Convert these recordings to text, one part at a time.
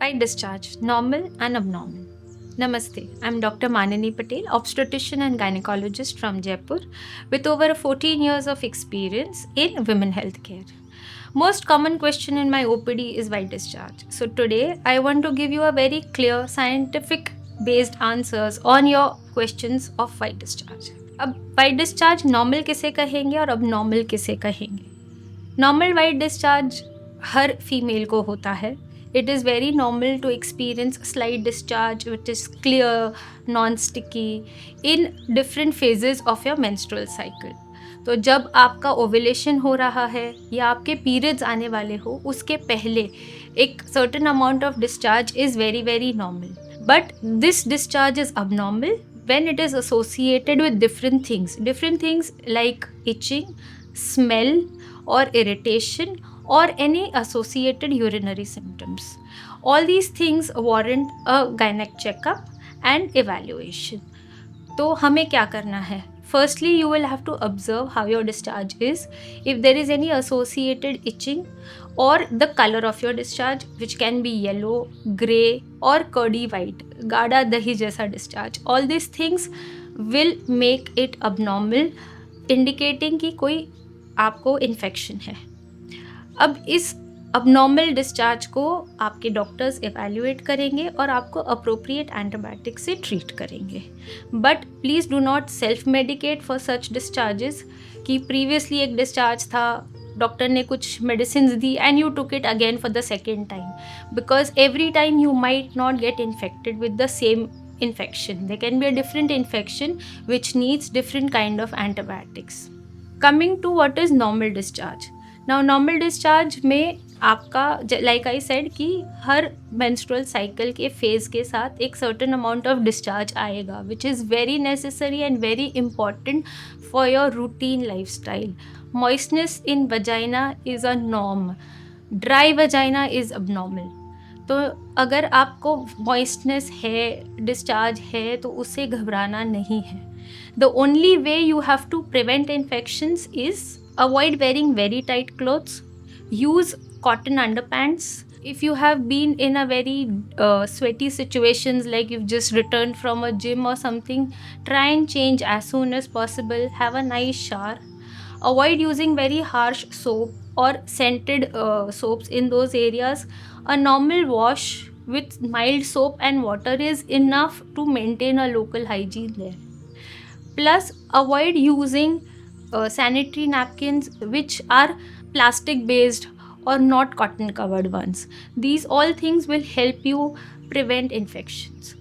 By discharge, normal and abnormal. Namaste, I'm Dr. Manini Patel, obstetrician and gynecologist from Jaipur, with over 14 years of experience in women healthcare. Most common question in my OPD is why discharge. So today I want to give you a very clear scientific based answers on your questions of why discharge. अब white discharge normal किसे कहेंगे और अब normal किसे कहेंगे. Normal white discharge हर female को होता है. It is very normal to experience slight discharge which is clear, non sticky in different phases of your menstrual cycle. तो जब आपका ओव्यूलेशन हो रहा है या आपके पीरियड्स आने वाले हो उसके पहले एक certain amount of discharge is very very normal. But this discharge is abnormal when it is associated with different things like itching, smell or irritation or any associated urinary symptoms. All these things warrant a gynec checkup and evaluation. तो हमें क्या करना है? Firstly, you will have to observe how your discharge is. If there is any associated itching or the color of your discharge, which can be yellow, grey or curdy white, गाढ़ा दही जैसा discharge, all these things will make it abnormal, indicating कि कोई आपको infection है. अब इस abnormal discharge को आपके डॉक्टर्स एवेल्युएट करेंगे और आपको अप्रोप्रिएट एंटीबायोटिक से ट्रीट करेंगे. But please do not self medicate for such discharges कि प्रीवियसली एक डिस्चार्ज था, डॉक्टर ने कुछ मेडिसिन दी and you took it again for the second time, because every time you might not get infected with the same infection. There can be a different infection which needs different kind of antibiotics. Coming to what is normal discharge. Now normal discharge में आपका like I said कि हर menstrual cycle के phase के साथ एक certain amount of discharge आएगा, which is very necessary and very important for your routine lifestyle. Moistness in vagina is a norm. Dry vagina is abnormal. तो अगर आपको moistness है, डिस्चार्ज है, तो उससे घबराना नहीं है. The only way you have to prevent infections is avoid wearing very tight clothes, use cotton underpants. If you have been in a very sweaty situations, like you've just returned from a gym or something, try and change as soon as possible. Have a nice shower. Avoid using very harsh soap or scented soaps in those areas. A normal wash with mild soap and water is enough to maintain a local hygiene there. Plus, avoid using sanitary napkins which are plastic based or not cotton covered ones. These all things will help you prevent infections.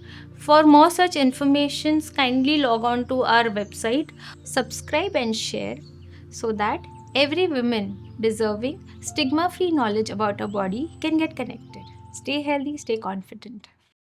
For more such information, kindly log on to our website, subscribe and share so that every woman deserving stigma-free knowledge about her body can get connected. Stay healthy, stay confident.